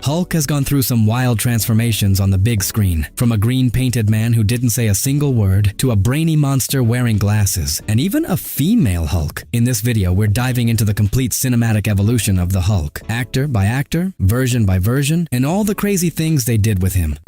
Hulk has gone through some wild transformations on the big screen, from a green-painted man who didn't say a single word to a brainy monster wearing glasses, and even a female Hulk. In this video, we're diving into the complete cinematic evolution of the Hulk, actor by actor, version by version, and all the crazy things they did with him.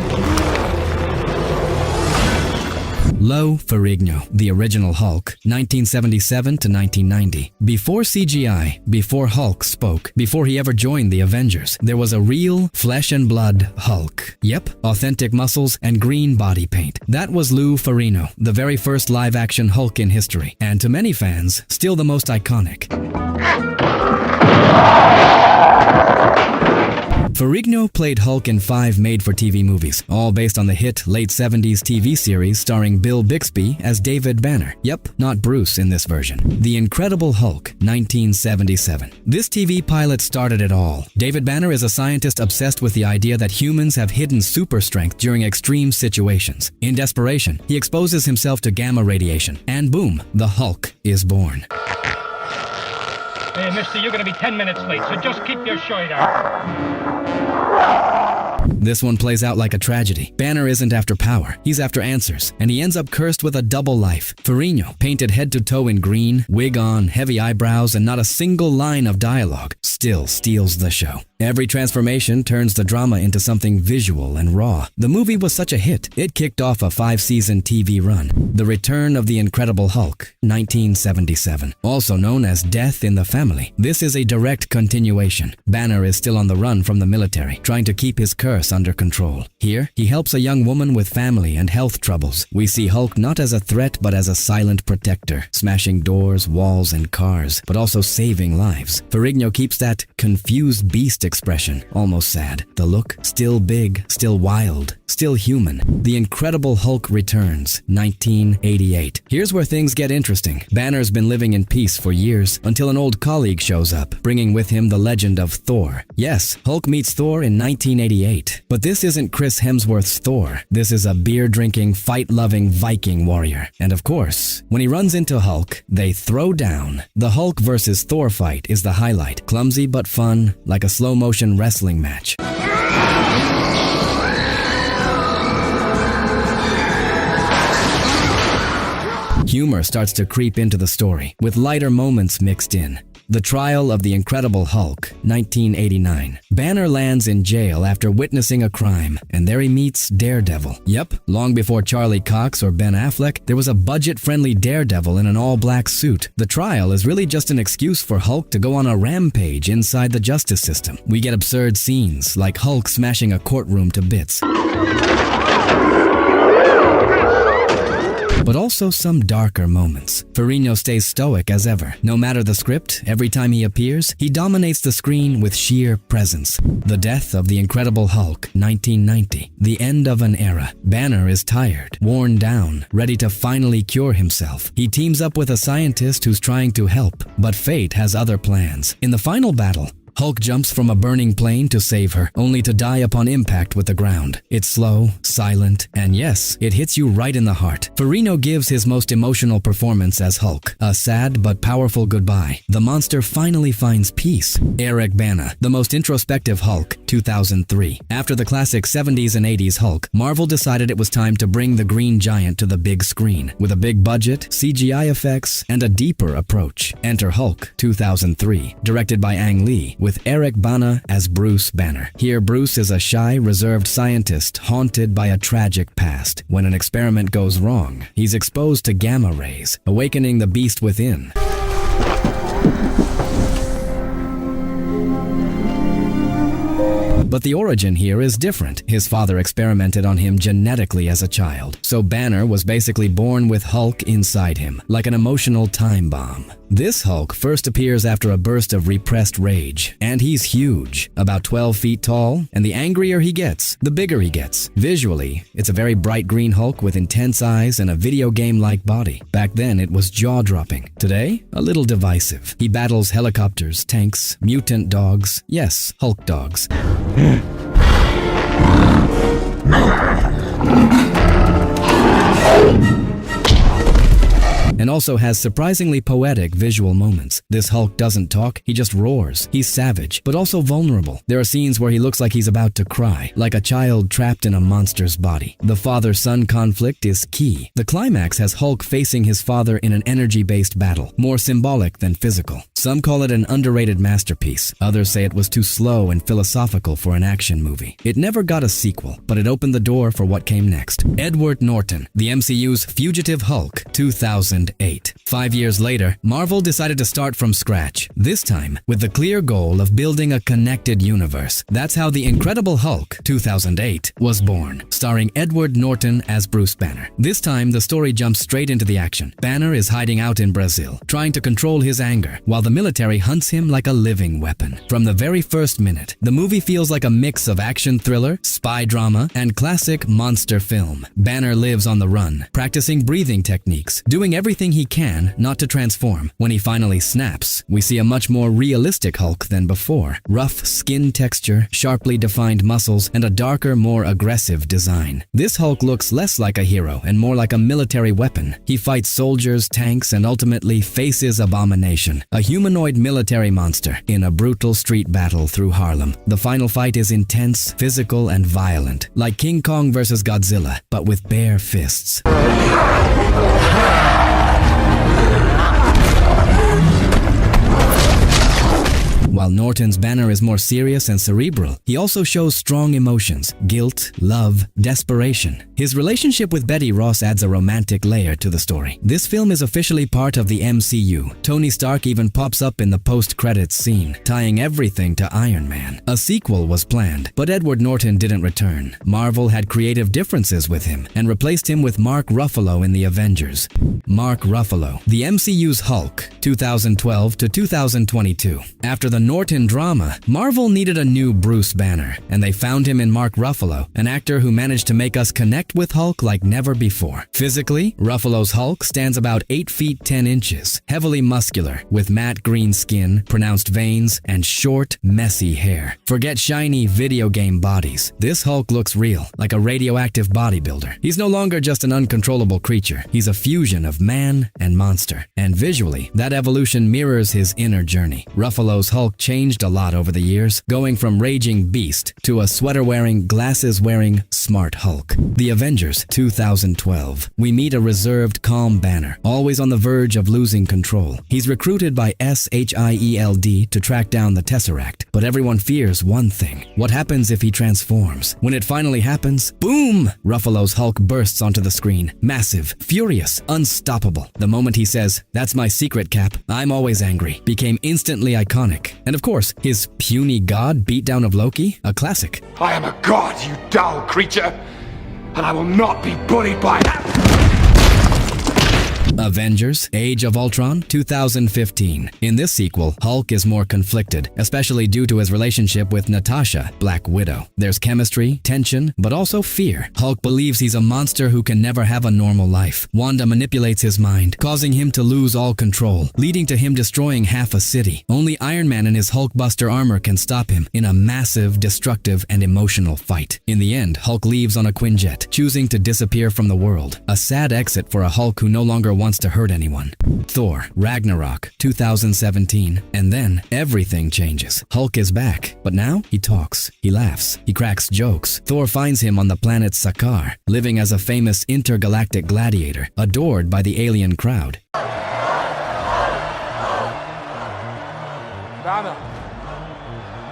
Lou Ferrigno, the original Hulk, 1977 to 1990. Before CGI, before Hulk spoke, before he ever joined the Avengers, there was a real flesh and blood Hulk. Yep, authentic muscles and green body paint. That was Lou Ferrigno, the very first live-action Hulk in history, and to many fans, still the most iconic. Ferrigno played Hulk in 5 made-for-TV movies, all based on the hit late 70s TV series starring Bill Bixby as David Banner. Yep, not Bruce in this version. The Incredible Hulk, 1977. This TV pilot started it all. David Banner is a scientist obsessed with the idea that humans have hidden super strength during extreme situations. In desperation, he exposes himself to gamma radiation, and boom, the Hulk is born. Hey, mister, you're gonna be 10 minutes late, so just keep your shirt on. This one plays out like a tragedy. Banner isn't after power, he's after answers, and he ends up cursed with a double life. Ferrigno, painted head to toe in green, wig on, heavy eyebrows, and not a single line of dialogue, still steals the show. Every transformation turns the drama into something visual and raw. The movie was such a hit, it kicked off a 5-season TV run. The Return of the Incredible Hulk, 1977. Also known as Death in the Family, this is a direct continuation. Banner is still on the run from the military, trying to keep his curse under control. Here, he helps a young woman with family and health troubles. We see Hulk not as a threat, but as a silent protector, smashing doors, walls, and cars, but also saving lives. Ferrigno keeps that confused beast expression, almost sad. The look, still big, still wild, still human. The Incredible Hulk returns, 1988. Here's where things get interesting. Banner's been living in peace for years until an old colleague shows up, bringing with him the legend of Thor. Yes, Hulk meets Thor in 1988, but this isn't Chris Hemsworth's Thor. This is a beer-drinking, fight-loving Viking warrior. And of course, when he runs into Hulk, they throw down. The Hulk versus Thor fight is the highlight. Clumsy but fun, like a slow-motion wrestling match. Humor starts to creep into the story, with lighter moments mixed in. The Trial of the Incredible Hulk, 1989. Banner lands in jail after witnessing a crime, and there he meets Daredevil. Yep, long before Charlie Cox or Ben Affleck, there was a budget-friendly Daredevil in an all-black suit. The trial is really just an excuse for Hulk to go on a rampage inside the justice system. We get absurd scenes, like Hulk smashing a courtroom to bits. But also some darker moments. Ferrigno stays stoic as ever. No matter the script, every time he appears, he dominates the screen with sheer presence. The Death of the Incredible Hulk, 1990. The end of an era. Banner is tired, worn down, ready to finally cure himself. He teams up with a scientist who's trying to help, but fate has other plans. In the final battle, Hulk jumps from a burning plane to save her, only to die upon impact with the ground. It's slow, silent, and yes, it hits you right in the heart. Ferrigno gives his most emotional performance as Hulk, a sad but powerful goodbye. The monster finally finds peace. Eric Bana, the most introspective Hulk, 2003. After the classic 70s and 80s Hulk, Marvel decided it was time to bring the Green Giant to the big screen, with a big budget, CGI effects, and a deeper approach. Enter Hulk, 2003, directed by Ang Lee, with Eric Bana as Bruce Banner. Here, Bruce is a shy, reserved scientist haunted by a tragic past. When an experiment goes wrong, he's exposed to gamma rays, awakening the beast within. But the origin here is different. His father experimented on him genetically as a child, so Banner was basically born with Hulk inside him, like an emotional time bomb. This Hulk first appears after a burst of repressed rage, and he's huge, about 12 feet tall, and the angrier he gets, the bigger he gets. Visually, it's a very bright green Hulk with intense eyes and a video game-like body. Back then, it was jaw-dropping. Today, a little divisive. He battles helicopters, tanks, mutant dogs, yes, Hulk dogs. And also has surprisingly poetic visual moments. This Hulk doesn't talk, he just roars. He's savage, but also vulnerable. There are scenes where he looks like he's about to cry, like a child trapped in a monster's body. The father-son conflict is key. The climax has Hulk facing his father in an energy-based battle, more symbolic than physical. Some call it an underrated masterpiece. Others say it was too slow and philosophical for an action movie. It never got a sequel, but it opened the door for what came next. Edward Norton, the MCU's Fugitive Hulk, 2008. 5 years later, Marvel decided to start from scratch, this time with the clear goal of building a connected universe. That's how The Incredible Hulk, 2008, was born, starring Edward Norton as Bruce Banner. This time, the story jumps straight into the action. Banner is hiding out in Brazil, trying to control his anger, while the military hunts him like a living weapon. From the very first minute, the movie feels like a mix of action thriller, spy drama, and classic monster film. Banner lives on the run, practicing breathing techniques, doing everything he can not to transform. When he finally snaps, we see a much more realistic Hulk than before. Rough skin texture, sharply defined muscles, and a darker, more aggressive design. This Hulk looks less like a hero and more like a military weapon. He fights soldiers, tanks, and ultimately faces Abomination, a humanoid military monster, in a brutal street battle through Harlem. The final fight is intense, physical, and violent, like King Kong vs. Godzilla, but with bare fists. While Norton's Banner is more serious and cerebral, he also shows strong emotions: guilt, love, desperation. His relationship with Betty Ross adds a romantic layer to the story. This film is officially part of the MCU. Tony Stark even pops up in the post-credits scene, tying everything to Iron Man. A sequel was planned, but Edward Norton didn't return. Marvel had creative differences with him and replaced him with Mark Ruffalo in the Avengers. Mark Ruffalo, the MCU's Hulk, 2012 to 2022. After the Norton drama, Marvel needed a new Bruce Banner, and they found him in Mark Ruffalo, an actor who managed to make us connect with Hulk like never before. Physically, Ruffalo's Hulk stands about 8 feet 10 inches, heavily muscular, with matte green skin, pronounced veins, and short, messy hair. Forget shiny video game bodies. This Hulk looks real, like a radioactive bodybuilder. He's no longer just an uncontrollable creature. He's a fusion of man and monster. And visually, that evolution mirrors his inner journey. Ruffalo's Hulk changed a lot over the years, going from raging beast to a sweater-wearing, glasses-wearing, smart Hulk. The Avengers, 2012. We meet a reserved, calm Banner, always on the verge of losing control. He's recruited by SHIELD to track down the Tesseract, but everyone fears one thing: what happens if he transforms? When it finally happens, boom! Ruffalo's Hulk bursts onto the screen, massive, furious, unstoppable. The moment he says, "That's my secret, Cap, I'm always angry," became instantly iconic. And of course, his puny god beatdown of Loki, a classic. I am a god, you dull creature, and I will not be bullied by that. Avengers: Age of Ultron, 2015. In this sequel, Hulk is more conflicted, especially due to his relationship with Natasha, Black Widow. There's chemistry, tension, but also fear. Hulk believes he's a monster who can never have a normal life. Wanda manipulates his mind, causing him to lose all control, leading to him destroying half a city. Only Iron Man in his Hulkbuster armor can stop him in a massive, destructive, and emotional fight. In the end, Hulk leaves on a Quinjet, choosing to disappear from the world. A sad exit for a Hulk who no longer wants to hurt anyone. Thor: Ragnarok, 2017. And then everything changes. Hulk is back, but now he talks, he laughs, he cracks jokes. Thor finds him on the planet Sakaar, living as a famous intergalactic gladiator, adored by the alien crowd. Banner.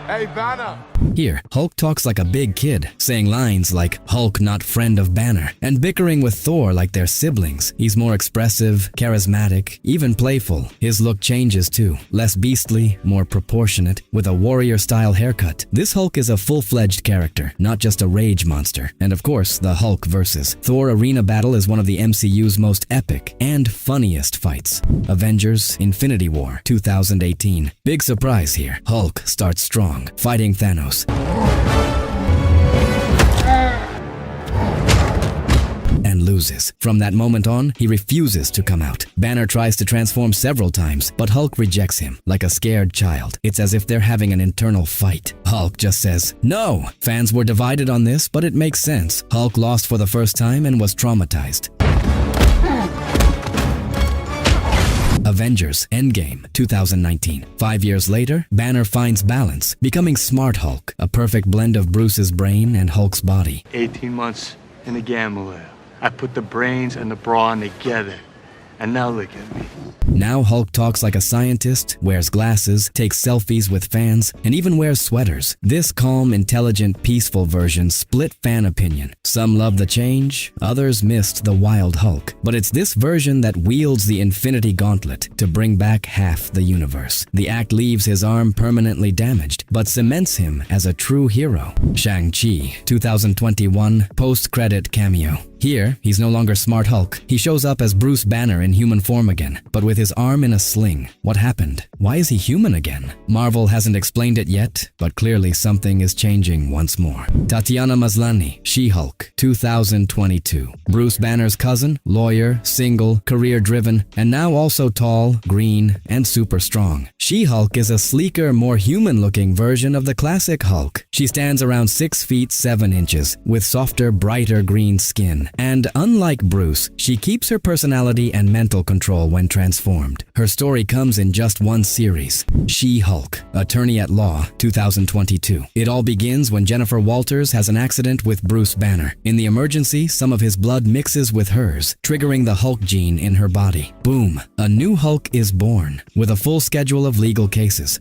Hey, Banner. Here, Hulk talks like a big kid, saying lines like "Hulk not friend of Banner," and bickering with Thor like they're siblings. He's more expressive, charismatic, even playful. His look changes too, less beastly, more proportionate, with a warrior-style haircut. This Hulk is a full-fledged character, not just a rage monster. And of course, the Hulk versus Thor arena battle is one of the MCU's most epic and funniest fights. Avengers: Infinity War, 2018. Big surprise here. Hulk starts strong, fighting Thanos. And loses. From that moment on, he refuses to come out. Banner tries to transform several times, but Hulk rejects him, like a scared child. It's as if they're having an internal fight. Hulk just says, "No!" Fans were divided on this, but it makes sense. Hulk lost for the first time and was traumatized. Avengers, Endgame, 2019. 5 years later, Banner finds balance, becoming Smart Hulk, a perfect blend of Bruce's brain and Hulk's body. 18 months in the gamma lab. I put the brains and the brawn together. And now look at me. Now Hulk talks like a scientist, wears glasses, takes selfies with fans, and even wears sweaters. This calm, intelligent, peaceful version split fan opinion. Some love the change, others missed the wild Hulk. But it's this version that wields the Infinity Gauntlet to bring back half the universe. The act leaves his arm permanently damaged, but cements him as a true hero. Shang-Chi, 2021, post-credit cameo. Here, he's no longer Smart Hulk. He shows up as Bruce Banner in human form again, but with his arm in a sling. What happened? Why is he human again? Marvel hasn't explained it yet, but clearly something is changing once more. Tatiana Maslany, She-Hulk, 2022. Bruce Banner's cousin, lawyer, single, career-driven, and now also tall, green, and super strong. She-Hulk is a sleeker, more human-looking version of the classic Hulk. She stands around 6 feet 7 inches, with softer, brighter green skin. And unlike Bruce, she keeps her personality and mental control when transformed. Her story comes in just one series, She-Hulk, Attorney at Law, 2022. It all begins when Jennifer Walters has an accident with Bruce Banner. In the emergency, some of his blood mixes with hers, triggering the Hulk gene in her body. Boom, a new Hulk is born, with a full schedule of legal cases.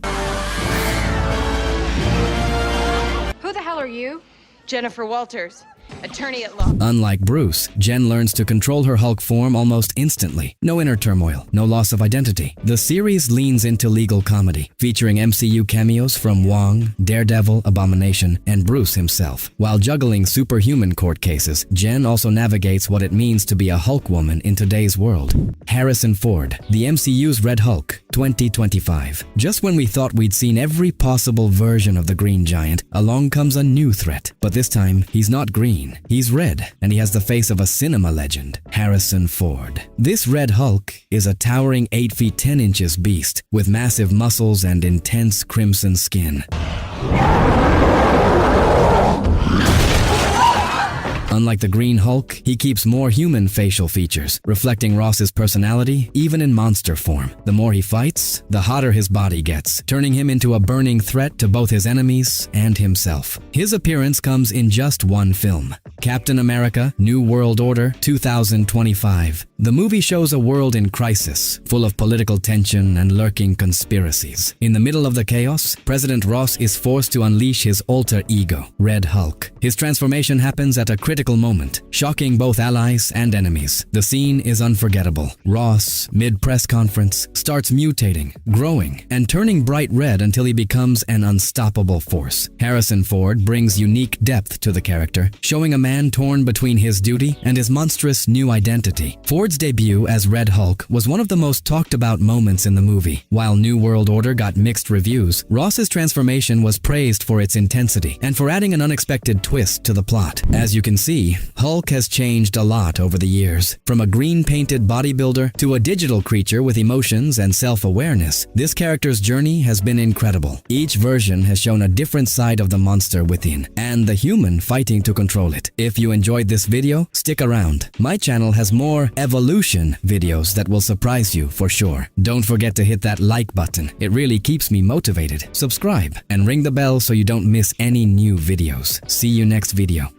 Who the hell are you? Jennifer Walters, attorney at law. Unlike Bruce, Jen learns to control her Hulk form almost instantly. No inner turmoil, no loss of identity. The series leans into legal comedy, featuring MCU cameos from Wong, Daredevil, Abomination, and Bruce himself. While juggling superhuman court cases, Jen also navigates what it means to be a Hulk woman in today's world. Harrison Ford, the MCU's Red Hulk, 2025. Just when we thought we'd seen every possible version of the Green Giant, along comes a new threat. But this time, he's not green. He's red, and he has the face of a cinema legend, Harrison Ford. This Red Hulk is a towering 8 feet 10 inches beast with massive muscles and intense crimson skin. Unlike the Green Hulk, he keeps more human facial features, reflecting Ross's personality even in monster form. The more he fights, the hotter his body gets, turning him into a burning threat to both his enemies and himself. His appearance comes in just one film, Captain America: New World Order, 2025. The movie shows a world in crisis, full of political tension and lurking conspiracies. In the middle of the chaos, President Ross is forced to unleash his alter ego, Red Hulk. His transformation happens at a critical moment, shocking both allies and enemies. The scene is unforgettable. Ross, mid-press conference, starts mutating, growing, and turning bright red until he becomes an unstoppable force. Harrison Ford brings unique depth to the character, showing a man torn between his duty and his monstrous new identity. Ford's debut as Red Hulk was one of the most talked about moments in the movie. While New World Order got mixed reviews, Ross's transformation was praised for its intensity and for adding an unexpected twist to the plot. As you can see, Hulk has changed a lot over the years. From a green-painted bodybuilder to a digital creature with emotions and self-awareness, this character's journey has been incredible. Each version has shown a different side of the monster within, and the human fighting to control it. If you enjoyed this video, stick around. My channel has more evolution videos that will surprise you for sure. Don't forget to hit that like button. It really keeps me motivated. Subscribe and ring the bell so you don't miss any new videos. See you next video.